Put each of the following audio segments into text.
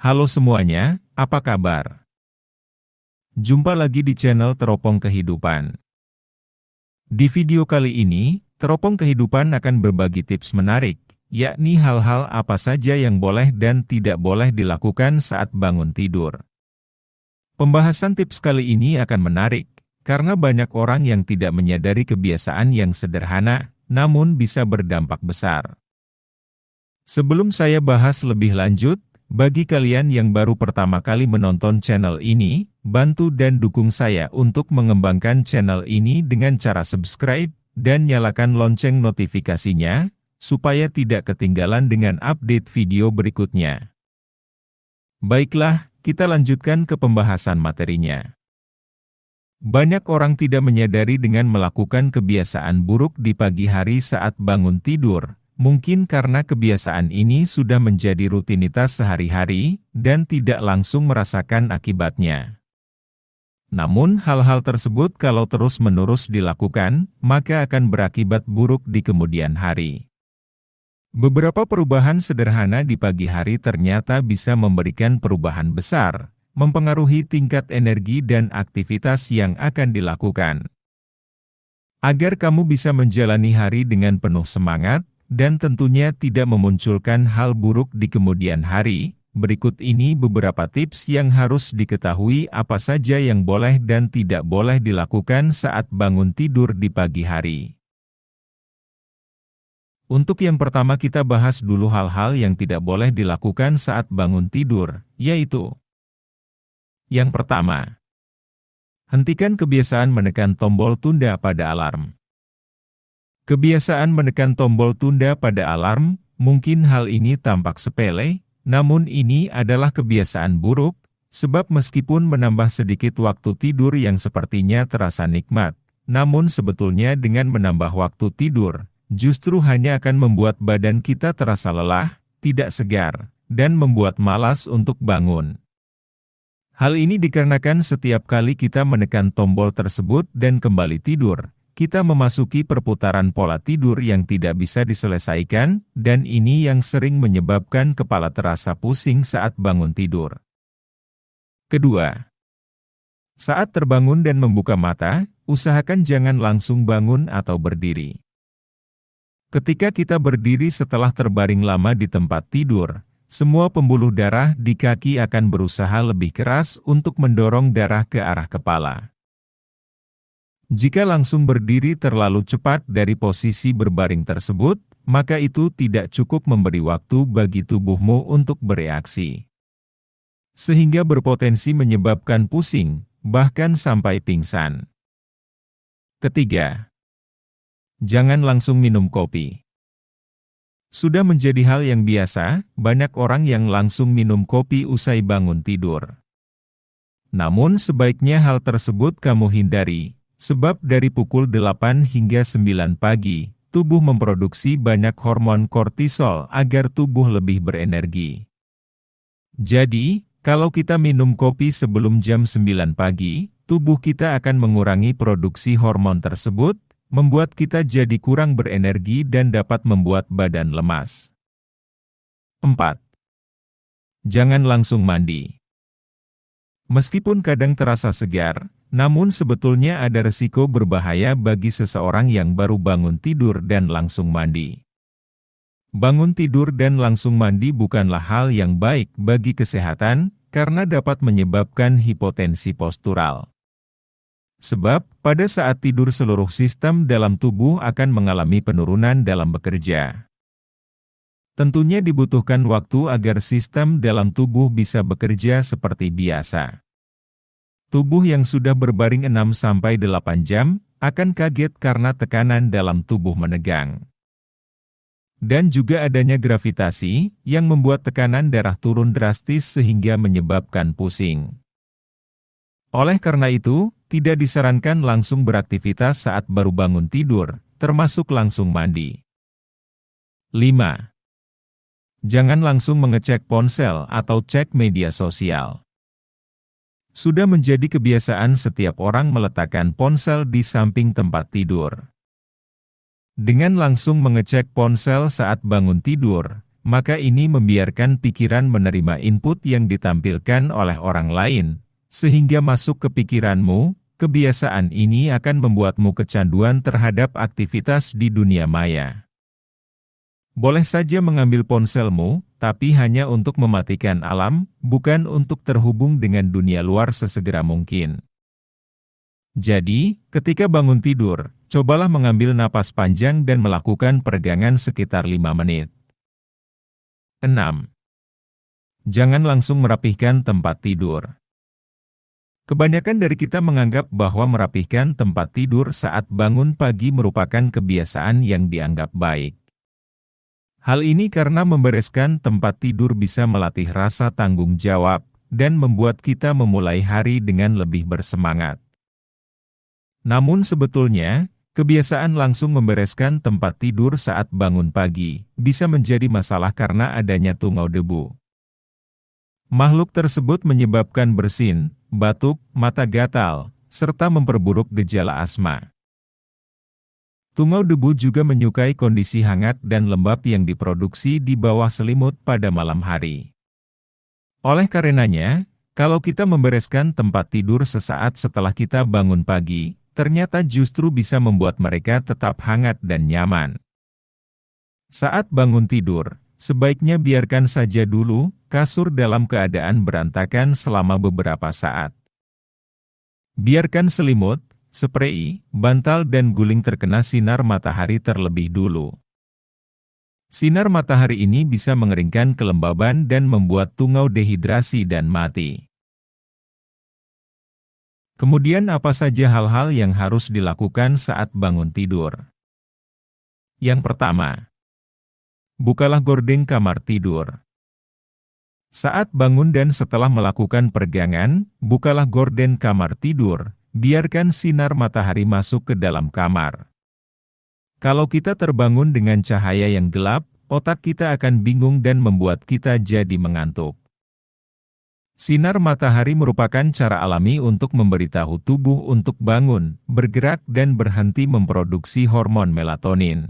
Halo semuanya, apa kabar? Jumpa lagi di channel Teropong Kehidupan. Di video kali ini, Teropong Kehidupan akan berbagi tips menarik, yakni hal-hal apa saja yang boleh dan tidak boleh dilakukan saat bangun tidur. Pembahasan tips kali ini akan menarik, karena banyak orang yang tidak menyadari kebiasaan yang sederhana, namun bisa berdampak besar. Sebelum saya bahas lebih lanjut, bagi kalian yang baru pertama kali menonton channel ini, bantu dan dukung saya untuk mengembangkan channel ini dengan cara subscribe dan nyalakan lonceng notifikasinya, supaya tidak ketinggalan dengan update video berikutnya. Baiklah, kita lanjutkan ke pembahasan materinya. Banyak orang tidak menyadari dengan melakukan kebiasaan buruk di pagi hari saat bangun tidur. Mungkin karena kebiasaan ini sudah menjadi rutinitas sehari-hari, dan tidak langsung merasakan akibatnya. Namun hal-hal tersebut kalau terus-menerus dilakukan, maka akan berakibat buruk di kemudian hari. Beberapa perubahan sederhana di pagi hari ternyata bisa memberikan perubahan besar, mempengaruhi tingkat energi dan aktivitas yang akan dilakukan. Agar kamu bisa menjalani hari dengan penuh semangat, dan tentunya tidak memunculkan hal buruk di kemudian hari, berikut ini beberapa tips yang harus diketahui apa saja yang boleh dan tidak boleh dilakukan saat bangun tidur di pagi hari. Untuk yang pertama kita bahas dulu hal-hal yang tidak boleh dilakukan saat bangun tidur, yaitu: yang pertama, hentikan kebiasaan menekan tombol tunda pada alarm. Kebiasaan menekan tombol tunda pada alarm, mungkin hal ini tampak sepele, namun ini adalah kebiasaan buruk, sebab meskipun menambah sedikit waktu tidur yang sepertinya terasa nikmat, namun sebetulnya dengan menambah waktu tidur, justru hanya akan membuat badan kita terasa lelah, tidak segar, dan membuat malas untuk bangun. Hal ini dikarenakan setiap kali kita menekan tombol tersebut dan kembali tidur, kita memasuki perputaran pola tidur yang tidak bisa diselesaikan, dan ini yang sering menyebabkan kepala terasa pusing saat bangun tidur. Kedua, saat terbangun dan membuka mata, usahakan jangan langsung bangun atau berdiri. Ketika kita berdiri setelah terbaring lama di tempat tidur, semua pembuluh darah di kaki akan berusaha lebih keras untuk mendorong darah ke arah kepala. Jika langsung berdiri terlalu cepat dari posisi berbaring tersebut, maka itu tidak cukup memberi waktu bagi tubuhmu untuk bereaksi. Sehingga berpotensi menyebabkan pusing, bahkan sampai pingsan. Ketiga, jangan langsung minum kopi. Sudah menjadi hal yang biasa, banyak orang yang langsung minum kopi usai bangun tidur. Namun sebaiknya hal tersebut kamu hindari. Sebab dari pukul 8 hingga 9 pagi, tubuh memproduksi banyak hormon kortisol agar tubuh lebih berenergi. Jadi, kalau kita minum kopi sebelum jam 9 pagi, tubuh kita akan mengurangi produksi hormon tersebut, membuat kita jadi kurang berenergi dan dapat membuat badan lemas. 4. Jangan langsung mandi. Meskipun kadang terasa segar, namun sebetulnya ada resiko berbahaya bagi seseorang yang baru bangun tidur dan langsung mandi. Bangun tidur dan langsung mandi bukanlah hal yang baik bagi kesehatan, karena dapat menyebabkan hipotensi postural. Sebab, pada saat tidur seluruh sistem dalam tubuh akan mengalami penurunan dalam bekerja. Tentunya dibutuhkan waktu agar sistem dalam tubuh bisa bekerja seperti biasa. Tubuh yang sudah berbaring 6-8 jam, akan kaget karena tekanan dalam tubuh menegang. Dan juga adanya gravitasi, yang membuat tekanan darah turun drastis sehingga menyebabkan pusing. Oleh karena itu, tidak disarankan langsung beraktivitas saat baru bangun tidur, termasuk langsung mandi. 5. Jangan langsung mengecek ponsel atau cek media sosial. Sudah menjadi kebiasaan setiap orang meletakkan ponsel di samping tempat tidur. Dengan langsung mengecek ponsel saat bangun tidur, maka ini membiarkan pikiran menerima input yang ditampilkan oleh orang lain, sehingga masuk ke pikiranmu. Kebiasaan ini akan membuatmu kecanduan terhadap aktivitas di dunia maya. Boleh saja mengambil ponselmu, tapi hanya untuk mematikan alam, bukan untuk terhubung dengan dunia luar sesegera mungkin. Jadi, ketika bangun tidur, cobalah mengambil napas panjang dan melakukan peregangan sekitar 5 menit. 6. Jangan langsung merapihkan tempat tidur. Kebanyakan dari kita menganggap bahwa merapihkan tempat tidur saat bangun pagi merupakan kebiasaan yang dianggap baik. Hal ini karena membereskan tempat tidur bisa melatih rasa tanggung jawab dan membuat kita memulai hari dengan lebih bersemangat. Namun sebetulnya, kebiasaan langsung membereskan tempat tidur saat bangun pagi bisa menjadi masalah karena adanya tungau debu. Makhluk tersebut menyebabkan bersin, batuk, mata gatal, serta memperburuk gejala asma. Tungau debu juga menyukai kondisi hangat dan lembab yang diproduksi di bawah selimut pada malam hari. Oleh karenanya, kalau kita membereskan tempat tidur sesaat setelah kita bangun pagi, ternyata justru bisa membuat mereka tetap hangat dan nyaman. Saat bangun tidur, sebaiknya biarkan saja dulu kasur dalam keadaan berantakan selama beberapa saat. Biarkan selimut, sprei, bantal dan guling terkena sinar matahari terlebih dulu. Sinar matahari ini bisa mengeringkan kelembaban dan membuat tungau dehidrasi dan mati. Kemudian apa saja hal-hal yang harus dilakukan saat bangun tidur? Yang pertama, bukalah gorden kamar tidur. Saat bangun dan setelah melakukan peregangan, bukalah gorden kamar tidur, biarkan sinar matahari masuk ke dalam kamar. Kalau kita terbangun dengan cahaya yang gelap, otak kita akan bingung dan membuat kita jadi mengantuk. Sinar matahari merupakan cara alami untuk memberitahu tubuh untuk bangun, bergerak dan berhenti memproduksi hormon melatonin.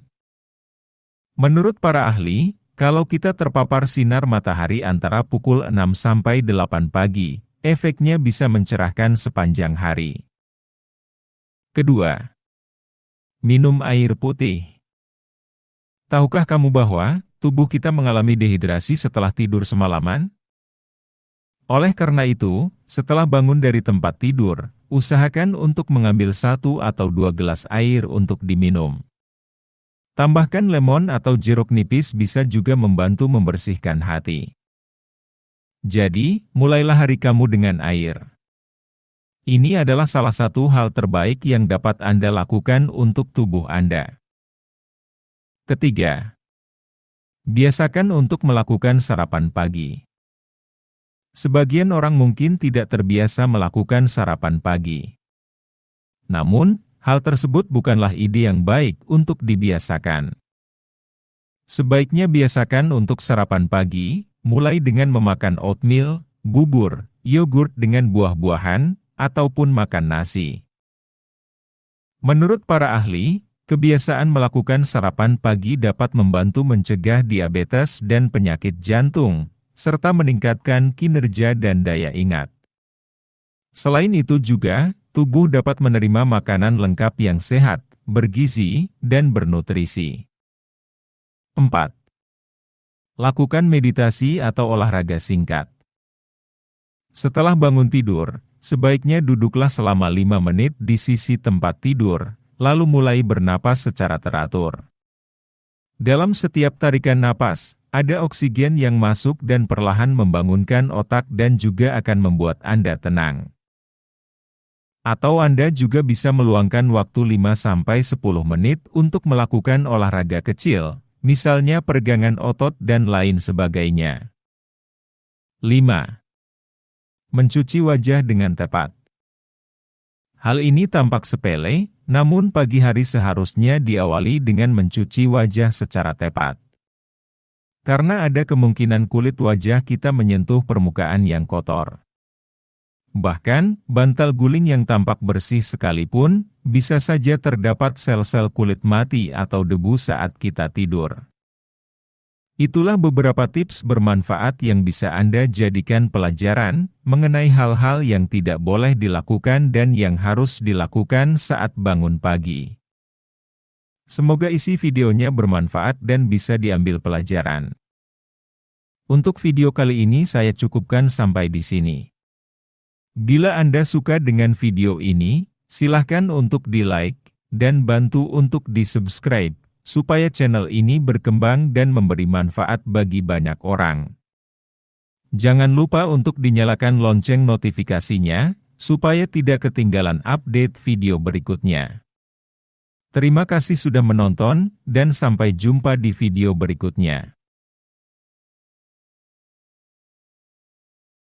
Menurut para ahli, kalau kita terpapar sinar matahari antara pukul 6 sampai 8 pagi, efeknya bisa mencerahkan sepanjang hari. Kedua, minum air putih. Tahukah kamu bahwa tubuh kita mengalami dehidrasi setelah tidur semalaman? Oleh karena itu, setelah bangun dari tempat tidur, usahakan untuk mengambil 1 atau 2 gelas air untuk diminum. Tambahkan lemon atau jeruk nipis bisa juga membantu membersihkan hati. Jadi, mulailah hari kamu dengan air. Ini adalah salah satu hal terbaik yang dapat Anda lakukan untuk tubuh Anda. Ketiga, biasakan untuk melakukan sarapan pagi. Sebagian orang mungkin tidak terbiasa melakukan sarapan pagi. Namun, hal tersebut bukanlah ide yang baik untuk dibiasakan. Sebaiknya biasakan untuk sarapan pagi, mulai dengan memakan oatmeal, bubur, yogurt dengan buah-buahan, ataupun makan nasi. Menurut para ahli, kebiasaan melakukan sarapan pagi dapat membantu mencegah diabetes dan penyakit jantung, serta meningkatkan kinerja dan daya ingat. Selain itu juga, tubuh dapat menerima makanan lengkap yang sehat, bergizi, dan bernutrisi. 4. Lakukan meditasi atau olahraga singkat. Setelah bangun tidur, sebaiknya duduklah selama 5 menit di sisi tempat tidur, lalu mulai bernapas secara teratur. Dalam setiap tarikan napas, ada oksigen yang masuk dan perlahan membangunkan otak dan juga akan membuat Anda tenang. Atau Anda juga bisa meluangkan waktu 5-10 menit untuk melakukan olahraga kecil, misalnya peregangan otot dan lain sebagainya. 5. Mencuci wajah dengan tepat. Hal ini tampak sepele, namun pagi hari seharusnya diawali dengan mencuci wajah secara tepat. Karena ada kemungkinan kulit wajah kita menyentuh permukaan yang kotor. Bahkan, bantal guling yang tampak bersih sekalipun, bisa saja terdapat sel-sel kulit mati atau debu saat kita tidur. Itulah beberapa tips bermanfaat yang bisa Anda jadikan pelajaran mengenai hal-hal yang tidak boleh dilakukan dan yang harus dilakukan saat bangun pagi. Semoga isi videonya bermanfaat dan bisa diambil pelajaran. Untuk video kali ini saya cukupkan sampai di sini. Bila Anda suka dengan video ini, silahkan untuk di-like dan bantu untuk di-subscribe, supaya channel ini berkembang dan memberi manfaat bagi banyak orang. Jangan lupa untuk dinyalakan lonceng notifikasinya, supaya tidak ketinggalan update video berikutnya. Terima kasih sudah menonton, dan sampai jumpa di video berikutnya.